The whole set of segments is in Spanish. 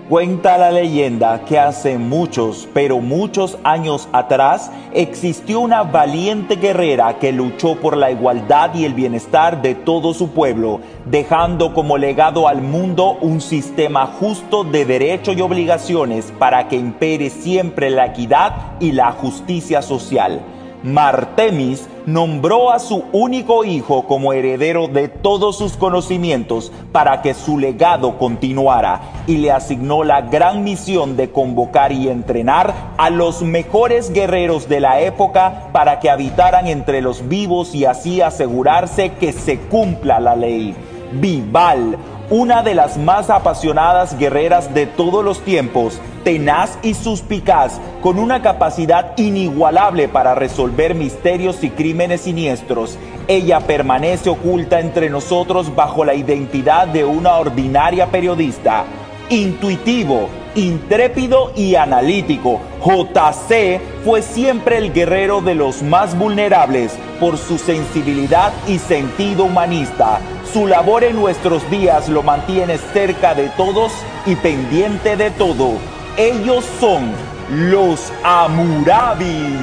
Cuenta la leyenda que hace muchos, pero muchos años atrás, existió una valiente guerrera que luchó por la igualdad y el bienestar de todo su pueblo, dejando como legado al mundo un sistema justo de derechos y obligaciones para que impere siempre la equidad y la justicia social. Martemis nombró a su único hijo como heredero de todos sus conocimientos para que su legado continuara, y le asignó la gran misión de convocar y entrenar a los mejores guerreros de la época para que habitaran entre los vivos y así asegurarse que se cumpla la ley. Víbal, una de las más apasionadas guerreras de todos los tiempos, tenaz y suspicaz, con una capacidad inigualable para resolver misterios y crímenes siniestros. Ella permanece oculta entre nosotros bajo la identidad de una ordinaria periodista. Intuitivo, intrépido y analítico, JC fue siempre el guerrero de los más vulnerables por su sensibilidad y sentido humanista. Su labor en nuestros días lo mantiene cerca de todos y pendiente de todo. Ellos son los Hammurabis.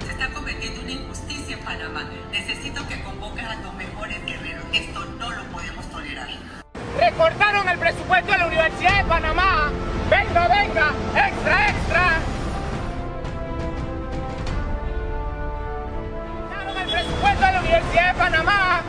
Se está cometiendo una injusticia en Panamá. Necesito que convoques a tus mejores guerreros. Esto no lo podemos tolerar. Recortaron el presupuesto de la Universidad de Panamá. Venga, venga, extra, extra. Recortaron el presupuesto de la Universidad de Panamá.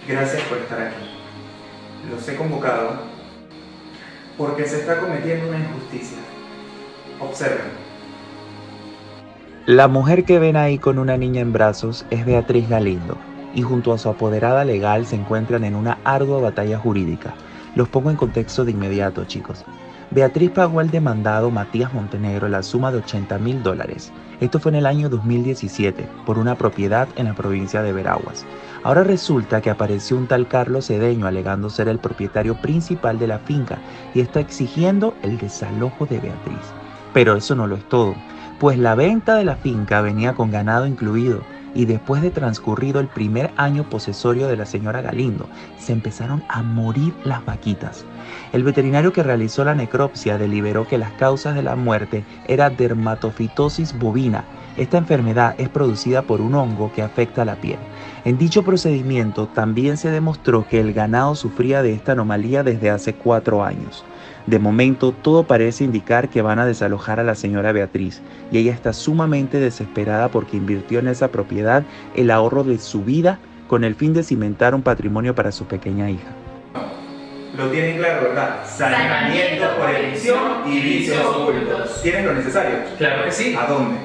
Gracias por estar aquí. Los he convocado porque se está cometiendo una injusticia. Observen. La mujer que ven ahí con una niña en brazos es Beatriz Galindo, y junto a su apoderada legal se encuentran en una ardua batalla jurídica. Los pongo en contexto de inmediato, chicos. Beatriz pagó al demandado Matías Montenegro la suma de $80.000. Esto fue en el año 2017, por una propiedad en la provincia de Veraguas. Ahora resulta que apareció un tal Carlos Cedeño alegando ser el propietario principal de la finca y está exigiendo el desalojo de Beatriz. Pero eso no lo es todo, pues la venta de la finca venía con ganado incluido, y después de transcurrido el primer año posesorio de la señora Galindo, se empezaron a morir las vaquitas. El veterinario que realizó la necropsia deliberó que las causas de la muerte era dermatofitosis bovina. Esta enfermedad es producida por un hongo que afecta la piel. En dicho procedimiento también se demostró que el ganado sufría de esta anomalía desde hace 4 años. De momento, todo parece indicar que van a desalojar a la señora Beatriz, y ella está sumamente desesperada porque invirtió en esa propiedad el ahorro de su vida con el fin de cimentar un patrimonio para su pequeña hija. Lo tienen claro, ¿verdad? Saneamiento por evicción y vicios ocultos. ¿Tienen lo necesario? Claro que sí. ¿A dónde?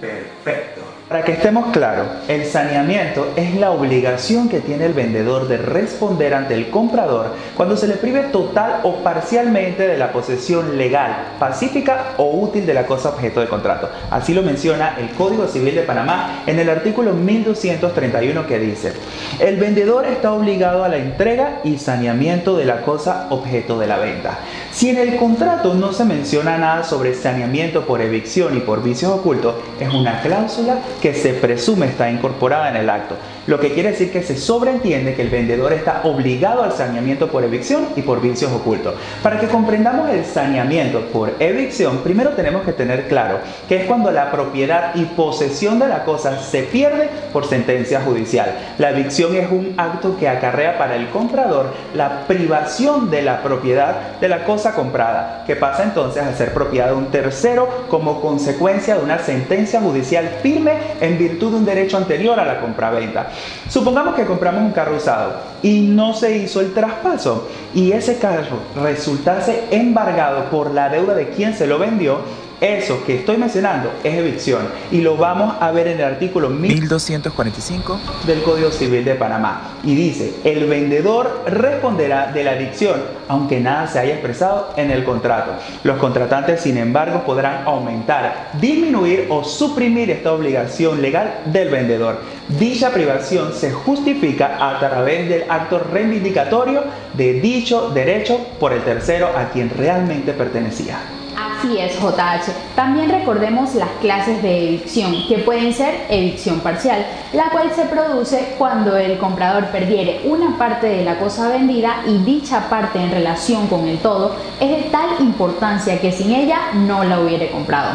Perfecto. Para que estemos claros, el saneamiento es la obligación que tiene el vendedor de responder ante el comprador cuando se le prive total o parcialmente de la posesión legal, pacífica o útil de la cosa objeto de contrato. Así lo menciona el Código Civil de Panamá en el artículo 1231, que dice: el vendedor está obligado a la entrega y saneamiento de la cosa objeto de la venta. Si en el contrato no se menciona nada sobre saneamiento por evicción y por vicios ocultos, es una cláusula que se presume está incorporada en el acto, lo que quiere decir que se sobreentiende que el vendedor está obligado al saneamiento por evicción y por vicios ocultos. Para que comprendamos el saneamiento por evicción, primero tenemos que tener claro que es cuando la propiedad y posesión de la cosa se pierde por sentencia judicial. La evicción es un acto que acarrea para el comprador la privación de la propiedad de la cosa comprada, que pasa entonces a ser propiedad de un tercero como consecuencia de una sentencia judicial firme en virtud de un derecho anterior a la compraventa. Supongamos que compramos un carro usado y no se hizo el traspaso y ese carro resultase embargado por la deuda de quien se lo vendió. Eso que estoy mencionando es evicción y lo vamos a ver en el artículo 1245 del Código Civil de Panamá. Y dice, el vendedor responderá de la evicción aunque nada se haya expresado en el contrato. Los contratantes, sin embargo, podrán aumentar, disminuir o suprimir esta obligación legal del vendedor. Dicha privación se justifica a través del acto reivindicatorio de dicho derecho por el tercero a quien realmente pertenecía. Así es, JH. También recordemos las clases de evicción, que pueden ser evicción parcial, la cual se produce cuando el comprador perdiere una parte de la cosa vendida y dicha parte en relación con el todo es de tal importancia que sin ella no la hubiere comprado.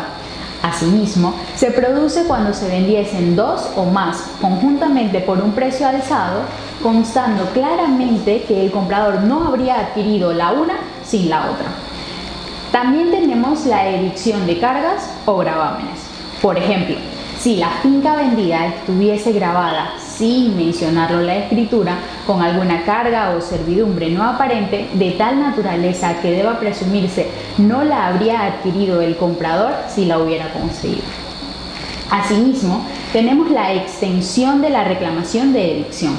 Asimismo, se produce cuando se vendiesen dos o más conjuntamente por un precio alzado, constando claramente que el comprador no habría adquirido la una sin la otra. También tenemos la evicción de cargas o gravámenes. Por ejemplo, si la finca vendida estuviese grabada sin mencionarlo en la escritura, con alguna carga o servidumbre no aparente de tal naturaleza que deba presumirse no la habría adquirido el comprador si la hubiera conseguido. Asimismo, tenemos la extensión de la reclamación de evicción.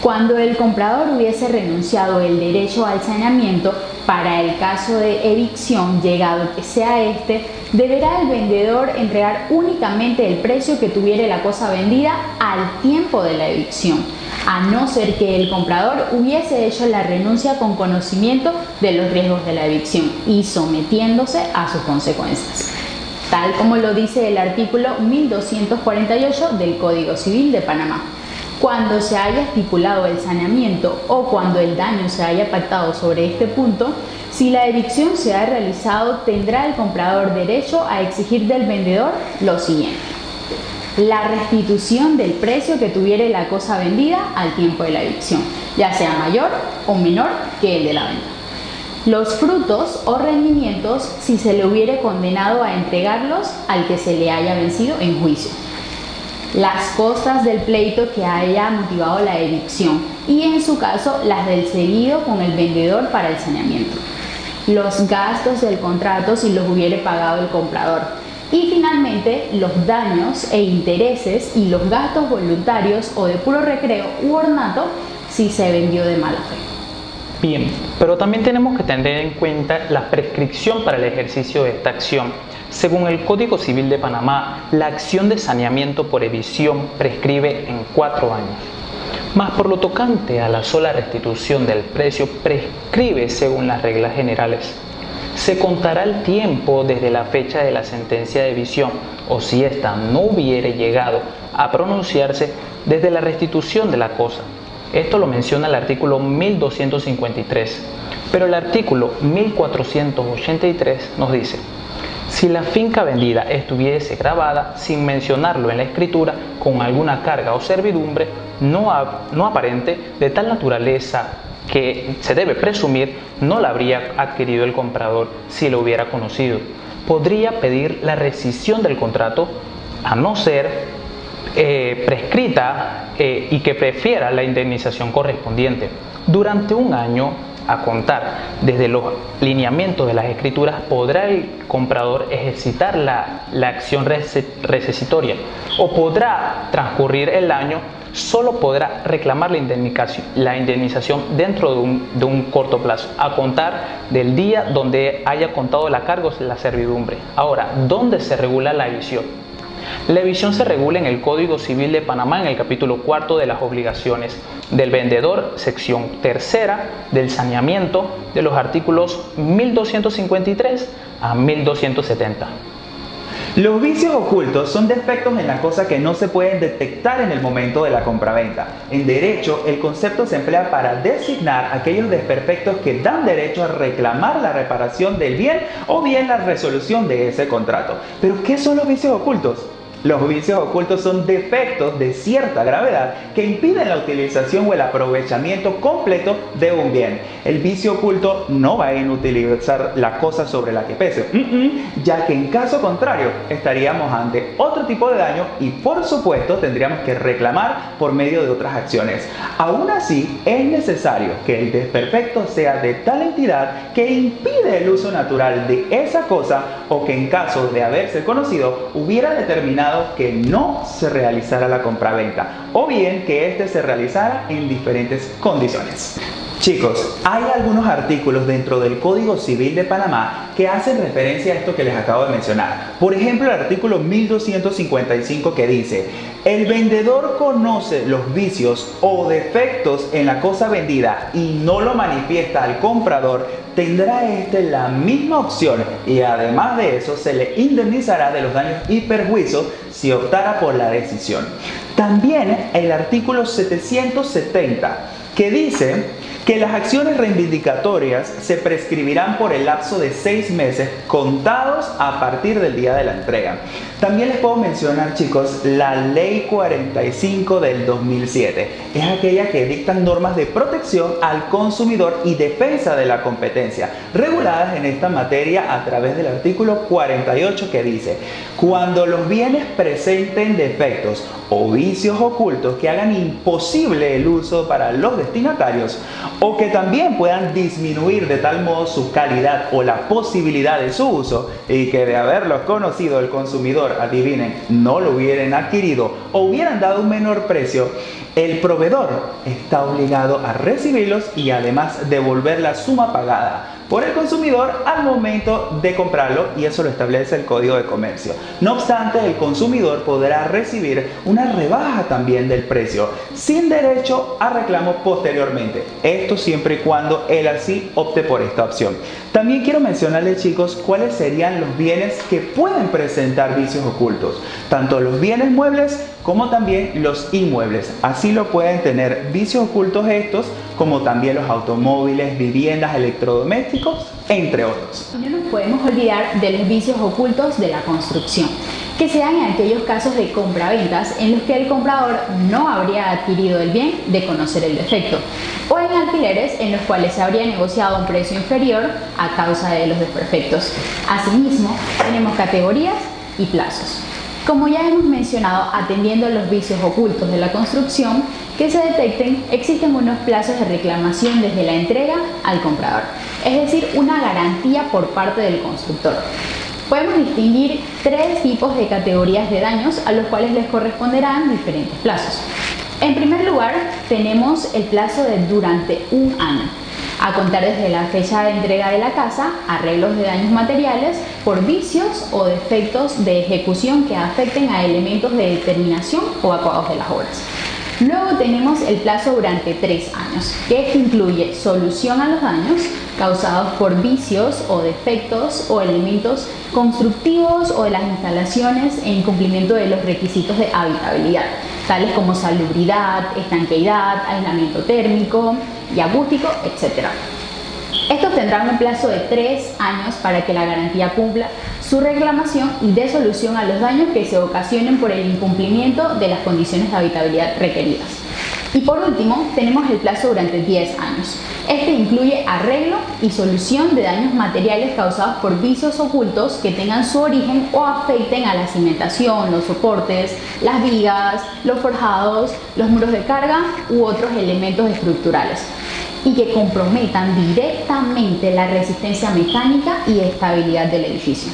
Cuando el comprador hubiese renunciado el derecho al saneamiento, para el caso de evicción, llegado que sea este, deberá el vendedor entregar únicamente el precio que tuviere la cosa vendida al tiempo de la evicción, a no ser que el comprador hubiese hecho la renuncia con conocimiento de los riesgos de la evicción y sometiéndose a sus consecuencias, tal como lo dice el artículo 1248 del Código Civil de Panamá. Cuando se haya estipulado el saneamiento o cuando el daño se haya pactado sobre este punto, si la evicción se ha realizado, tendrá el comprador derecho a exigir del vendedor lo siguiente: la restitución del precio que tuviere la cosa vendida al tiempo de la evicción, ya sea mayor o menor que el de la venta. Los frutos o rendimientos si se le hubiere condenado a entregarlos al que se le haya vencido en juicio. Las costas del pleito que haya motivado la evicción y, en su caso, las del cedido con el vendedor para el saneamiento. Los gastos del contrato si los hubiere pagado el comprador. Y, finalmente, los daños e intereses y los gastos voluntarios o de puro recreo u ornato si se vendió de mala fe. Bien, pero también tenemos que tener en cuenta la prescripción para el ejercicio de esta acción. Según el Código Civil de Panamá, la acción de saneamiento por evicción prescribe en 4 años. Mas por lo tocante a la sola restitución del precio, prescribe según las reglas generales. Se contará el tiempo desde la fecha de la sentencia de evicción, o si ésta no hubiere llegado a pronunciarse, desde la restitución de la cosa. Esto lo menciona el artículo 1253, pero el artículo 1483 nos dice: si la finca vendida estuviese grabada sin mencionarlo en la escritura con alguna carga o servidumbre no aparente de tal naturaleza que se debe presumir no la habría adquirido el comprador si lo hubiera conocido, podría pedir la rescisión del contrato a no ser prescrita y que prefiera la indemnización correspondiente. Durante un año a contar desde los lineamientos de las escrituras podrá el comprador ejercitar la acción rescisitoria, o podrá transcurrir el año, solo podrá reclamar la indemnización dentro de un corto plazo, a contar del día donde haya contado la carga o la servidumbre. Ahora, ¿dónde se regula la evicción? La evicción se regula en el Código Civil de Panamá en el capítulo 4 de las obligaciones del vendedor, sección 3 del saneamiento, de los artículos 1253 a 1270. Los vicios ocultos son defectos en la cosa que no se pueden detectar en el momento de la compraventa. En derecho, el concepto se emplea para designar aquellos desperfectos que dan derecho a reclamar la reparación del bien o bien la resolución de ese contrato. ¿Pero qué son los vicios ocultos? Los vicios ocultos son defectos de cierta gravedad que impiden la utilización o el aprovechamiento completo de un bien. El vicio oculto no va a inutilizar la cosa sobre la que pese, ya que en caso contrario estaríamos ante otro tipo de daño y por supuesto tendríamos que reclamar por medio de otras acciones. Aún así, es necesario que el desperfecto sea de tal entidad que impide el uso natural de esa cosa o que en caso de haberse conocido hubiera determinado que no se realizara la compraventa o bien que éste se realizara en diferentes condiciones. Chicos, hay algunos artículos dentro del Código Civil de Panamá que hacen referencia a esto que les acabo de mencionar. Por ejemplo, el artículo 1255 que dice: el vendedor conoce los vicios o defectos en la cosa vendida y no lo manifiesta al comprador, tendrá la misma opción y además de eso se le indemnizará de los daños y perjuicios si optara por la decisión. También el artículo 770 que dice que las acciones reivindicatorias se prescribirán por el lapso de 6 meses contados a partir del día de la entrega. También les puedo mencionar, chicos, la Ley 45 del 2007. Es aquella que dicta normas de protección al consumidor y defensa de la competencia, reguladas en esta materia a través del artículo 48 que dice: cuando los bienes presenten defectos o vicios ocultos que hagan imposible el uso para los destinatarios o que también puedan disminuir de tal modo su calidad o la posibilidad de su uso y que de haberlos conocido el consumidor, adivinen, no lo hubieran adquirido o hubieran dado un menor precio, el proveedor está obligado a recibirlos y además devolver la suma pagada por el consumidor al momento de comprarlo, y eso lo establece el Código de Comercio. No obstante, el consumidor podrá recibir una rebaja también del precio sin derecho a reclamo posteriormente. Esto siempre y cuando él así opte por esta opción. También quiero mencionarles, chicos, cuáles serían los bienes que pueden presentar vicios ocultos. Tanto los bienes muebles como también los inmuebles. Así lo pueden tener vicios ocultos estos, como también los automóviles, viviendas, electrodomésticos, entre otros. No nos podemos olvidar de los vicios ocultos de la construcción, que se dan en aquellos casos de compraventas en los que el comprador no habría adquirido el bien de conocer el defecto, o en alquileres en los cuales se habría negociado un precio inferior a causa de los desperfectos. Asimismo, tenemos categorías y plazos. Como ya hemos mencionado, atendiendo a los vicios ocultos de la construcción que se detecten, existen unos plazos de reclamación desde la entrega al comprador, es decir, una garantía por parte del constructor. Podemos distinguir 3 tipos de categorías de daños a los cuales les corresponderán diferentes plazos. En primer lugar, tenemos el plazo de durante un año, a contar desde la fecha de entrega de la casa, arreglos de daños materiales por vicios o defectos de ejecución que afecten a elementos de determinación o acabados de las obras. Luego tenemos el plazo durante 3 años, que incluye solución a los daños causados por vicios o defectos o elementos constructivos o de las instalaciones en incumplimiento de los requisitos de habitabilidad, tales como salubridad, estanqueidad, aislamiento térmico y acústico, etc. Estos tendrán un plazo de 3 años para que la garantía cumpla su reclamación y dé solución a los daños que se ocasionen por el incumplimiento de las condiciones de habitabilidad requeridas. Y por último, tenemos el plazo durante 10 años. Este incluye arreglo y solución de daños materiales causados por vicios ocultos que tengan su origen o afecten a la cimentación, los soportes, las vigas, los forjados, los muros de carga u otros elementos estructurales, y que comprometan directamente la resistencia mecánica y estabilidad del edificio.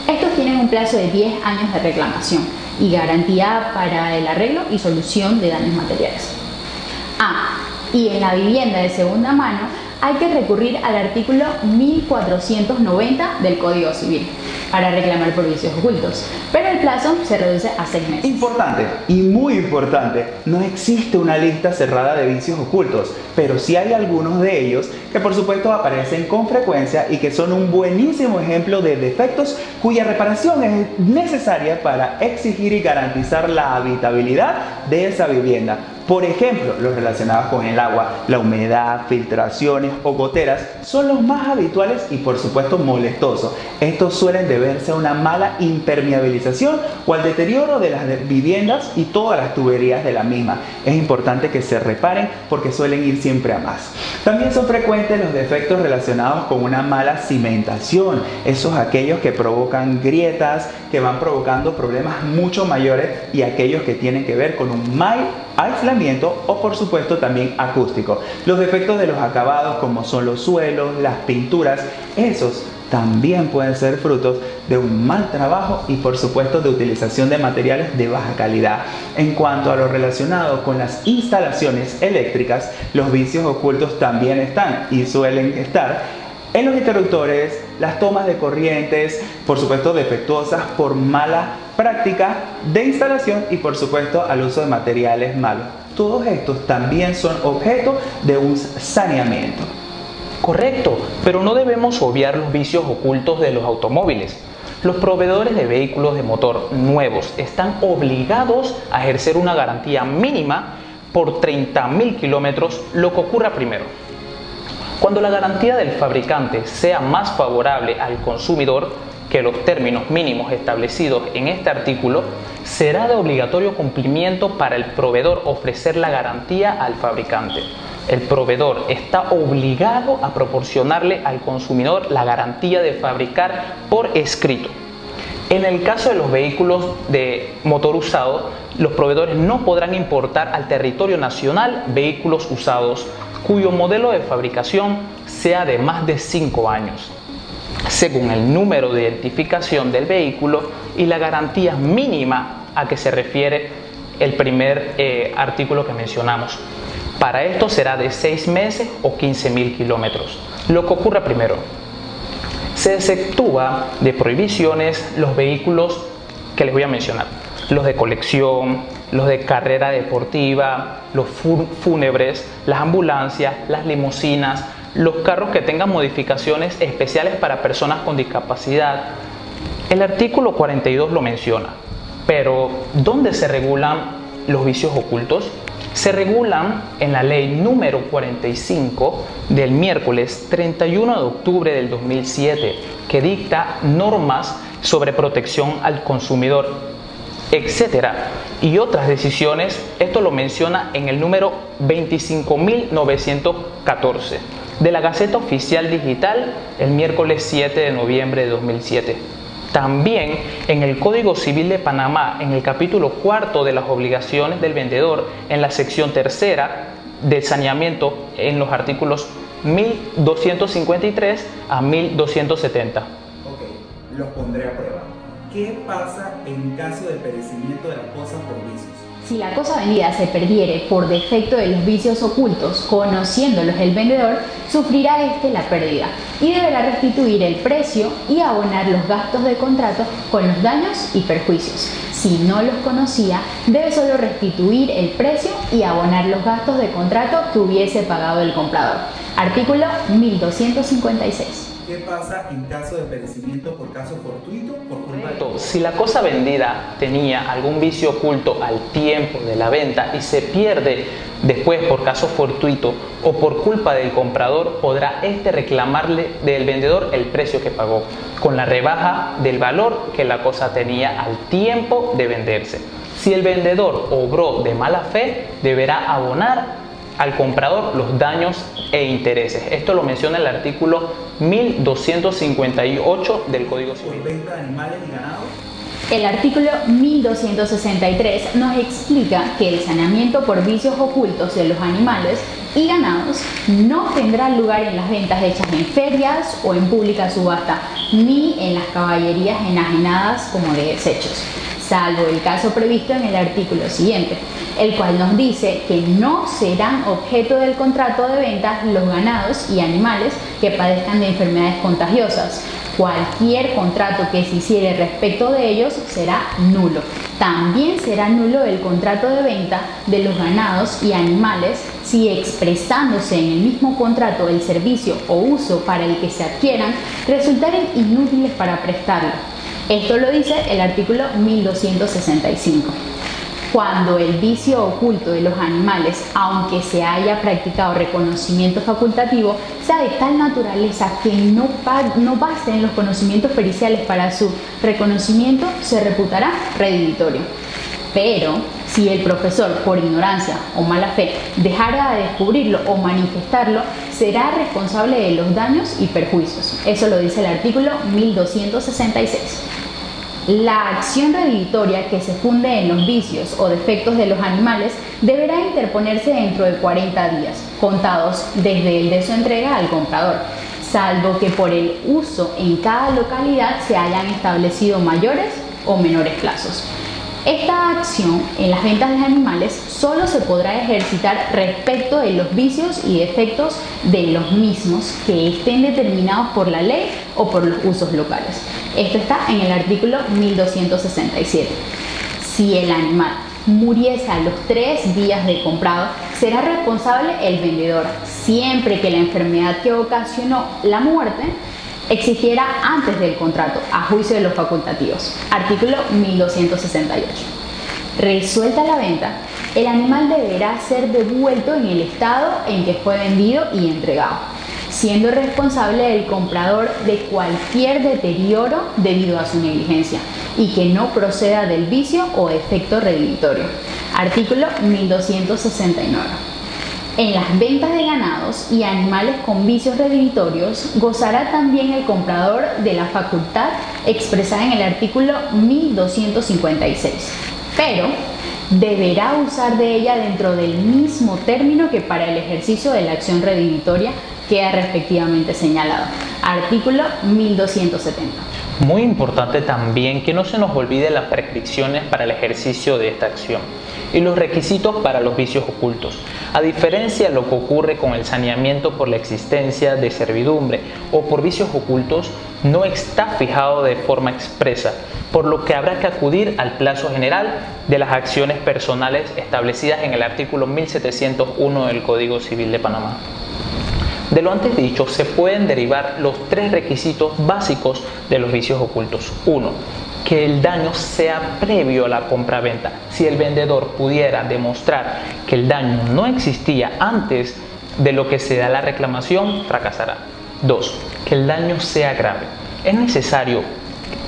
Estos tienen un plazo de 10 años de reclamación y garantía para el arreglo y solución de daños materiales. Y en la vivienda de segunda mano hay que recurrir al artículo 1490 del Código Civil, para reclamar por vicios ocultos, pero el plazo se reduce a 6 meses. Importante y muy importante, no existe una lista cerrada de vicios ocultos, pero sí hay algunos de ellos que por supuesto aparecen con frecuencia y que son un buenísimo ejemplo de defectos cuya reparación es necesaria para exigir y garantizar la habitabilidad de esa vivienda. Por ejemplo, los relacionados con el agua, la humedad, filtraciones o goteras son los más habituales y por supuesto molestosos. Estos suelen deberse a una mala impermeabilización o al deterioro de las viviendas y todas las tuberías de la misma. Es importante que se reparen porque suelen ir siempre a más. También son frecuentes los defectos relacionados con una mala cimentación. Esos aquellos que provocan grietas, que van provocando problemas mucho mayores, y aquellos que tienen que ver con un mal aislamiento o por supuesto también acústico. Los defectos de los acabados, como son los suelos, las pinturas, esos también pueden ser frutos de un mal trabajo y por supuesto de utilización de materiales de baja calidad. En cuanto a lo relacionado con las instalaciones eléctricas, los vicios ocultos también están y suelen estar en los interruptores, las tomas de corrientes, por supuesto defectuosas por mala práctica de instalación y por supuesto al uso de materiales malos. Todos estos también son objeto de un saneamiento. Correcto, pero no debemos obviar los vicios ocultos de los automóviles. Los proveedores de vehículos de motor nuevos están obligados a ejercer una garantía mínima por 30.000 kilómetros, lo que ocurra primero. Cuando la garantía del fabricante sea más favorable al consumidor que los términos mínimos establecidos en este artículo, será de obligatorio cumplimiento para el proveedor ofrecer la garantía al fabricante. El proveedor está obligado a proporcionarle al consumidor la garantía de fabricar por escrito. En el caso de los vehículos de motor usado, los proveedores no podrán importar al territorio nacional vehículos usados cuyo modelo de fabricación sea de más de 5 años, según el número de identificación del vehículo y la garantía mínima a que se refiere el primer artículo que mencionamos. Para esto será de 6 meses o 15.000 kilómetros. Lo que ocurra primero. Se exceptúa de prohibiciones los vehículos que les voy a mencionar: los de colección, los de carrera deportiva, los fúnebres, las ambulancias, las limusinas, los carros que tengan modificaciones especiales para personas con discapacidad. El artículo 42 lo menciona, pero ¿dónde se regulan los vicios ocultos? Se regulan en la ley número 45 del miércoles 31 de octubre del 2007, que dicta normas sobre protección al consumidor, etcétera, y otras decisiones. Esto lo menciona en el número 25.914 de la Gaceta Oficial Digital el miércoles 7 de noviembre de 2007. También en el Código Civil de Panamá, en el capítulo 4 de las obligaciones del vendedor, en la sección 3ª de saneamiento, en los artículos 1253 a 1270. Ok, los pondré a prueba. ¿Qué pasa en caso de perecimiento de las cosas por vicios? Si la cosa vendida se perdiere por defecto de los vicios ocultos, conociéndolos el vendedor, sufrirá éste la pérdida y deberá restituir el precio y abonar los gastos de contrato con los daños y perjuicios. Si no los conocía, debe solo restituir el precio y abonar los gastos de contrato que hubiese pagado el comprador. Artículo 1256. ¿Qué pasa en caso de perecimiento por caso fortuito por culpa de... Si la cosa vendida tenía algún vicio oculto al tiempo de la venta y se pierde después por caso fortuito o por culpa del comprador, podrá éste reclamarle del vendedor el precio que pagó, con la rebaja del valor que la cosa tenía al tiempo de venderse. Si el vendedor obró de mala fe, deberá abonar al comprador los daños e intereses. Esto lo menciona el artículo 1258 del Código Civil. ¿Por venta de animales y ganados? El artículo 1263 nos explica que el saneamiento por vicios ocultos de los animales y ganados no tendrá lugar en las ventas hechas en ferias o en pública subasta, ni en las caballerías enajenadas como de desechos, salvo el caso previsto en el artículo siguiente, el cual nos dice que no serán objeto del contrato de venta los ganados y animales que padezcan de enfermedades contagiosas, Cualquier contrato que se hiciere respecto de ellos será nulo. También será nulo el contrato de venta de los ganados y animales si, expresándose en el mismo contrato el servicio o uso para el que se adquieran, resultaren inútiles para prestarlo. Esto lo dice el artículo 1265. Cuando el vicio oculto de los animales, aunque se haya practicado reconocimiento facultativo, sea de tal naturaleza que no basten los conocimientos periciales para su reconocimiento, se reputará reditorio. Pero si el profesor, por ignorancia o mala fe, dejara de descubrirlo o manifestarlo, será responsable de los daños y perjuicios. Eso lo dice el artículo 1266. La acción reditoria que se funde en los vicios o defectos de los animales deberá interponerse dentro de 40 días, contados desde el de su entrega al comprador, salvo que por el uso en cada localidad se hayan establecido mayores o menores plazos. Esta acción en las ventas de animales solo se podrá ejercitar respecto de los vicios y defectos de los mismos que estén determinados por la ley o por los usos locales. Esto está en el artículo 1267. Si el animal muriese a los 3 días de comprado, será responsable el vendedor, siempre que la enfermedad que ocasionó la muerte existiera antes del contrato, a juicio de los facultativos. Artículo 1268. Resuelta la venta, el animal deberá ser devuelto en el estado en que fue vendido y entregado, siendo responsable el comprador de cualquier deterioro debido a su negligencia y que no proceda del vicio o defecto reditorio. Artículo 1269. En las ventas de ganados y animales con vicios redditorios gozará también el comprador de la facultad expresada en el artículo 1256, pero deberá usar de ella dentro del mismo término que para el ejercicio de la acción reditoria queda respectivamente señalado. Artículo 1270. Muy importante también que no se nos olvide las prescripciones para el ejercicio de esta acción y los requisitos para los vicios ocultos. A diferencia de lo que ocurre con el saneamiento por la existencia de servidumbre o por vicios ocultos, no está fijado de forma expresa, por lo que habrá que acudir al plazo general de las acciones personales establecidas en el artículo 1701 del Código Civil de Panamá. De lo antes dicho, se pueden derivar los 3 requisitos básicos de los vicios ocultos. 1. Que el daño sea previo a la compraventa. Si el vendedor pudiera demostrar que el daño no existía antes de lo que se da la reclamación, fracasará. 2. Que el daño sea grave. Es necesario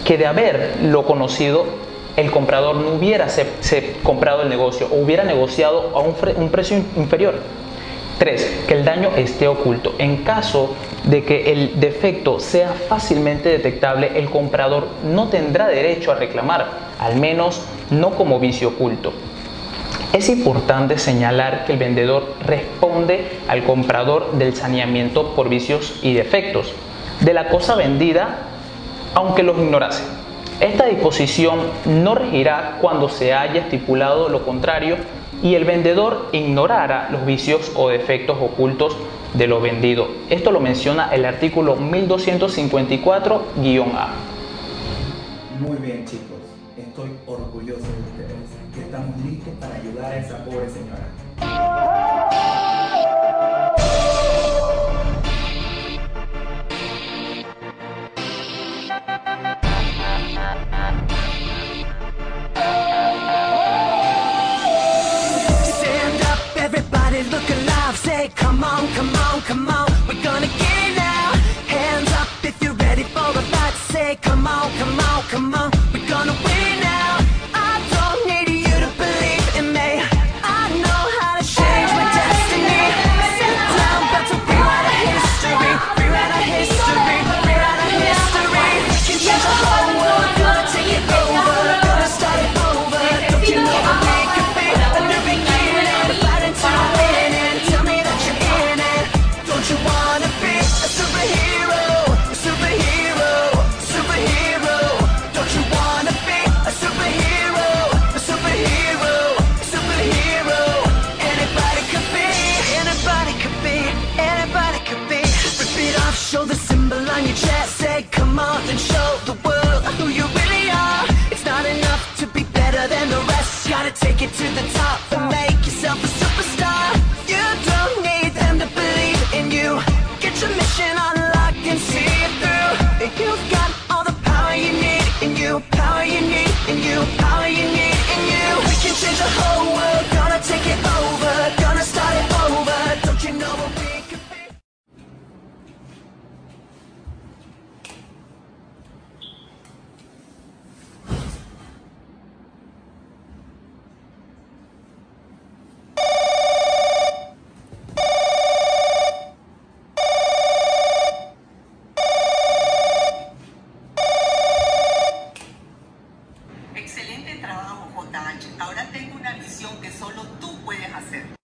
que de haberlo conocido, el comprador no hubiera comprado el negocio o hubiera negociado a un precio inferior. 3. Que el daño esté oculto. En caso de que el defecto sea fácilmente detectable, el comprador no tendrá derecho a reclamar, al menos no como vicio oculto. Es importante señalar que el vendedor responde al comprador del saneamiento por vicios y defectos de la cosa vendida, aunque los ignorase. Esta disposición no regirá cuando se haya estipulado lo contrario y el vendedor ignorara los vicios o defectos ocultos de lo vendido. Esto lo menciona el artículo 1254-A. Muy bien, chicos, estoy orgulloso de ustedes, que estamos listos para ayudar a esa pobre señora. Look alive, say come on, come on, come on, we're gonna get it now. Hands up if you're ready for a fight. Say come on, come on, come on, we're gonna win now. I don't need you to believe in me, I know it to the top and make yourself a superstar. You don't need them to believe in you. Get your mission unlocked and see it through. You've got all the power you need in you, power you need in you, power you need in you. We can change the whole world, gonna take it over, gonna start it over. Don't you know what we could be? Excelente trabajo, JH. Ahora tengo una misión que solo tú puedes hacer.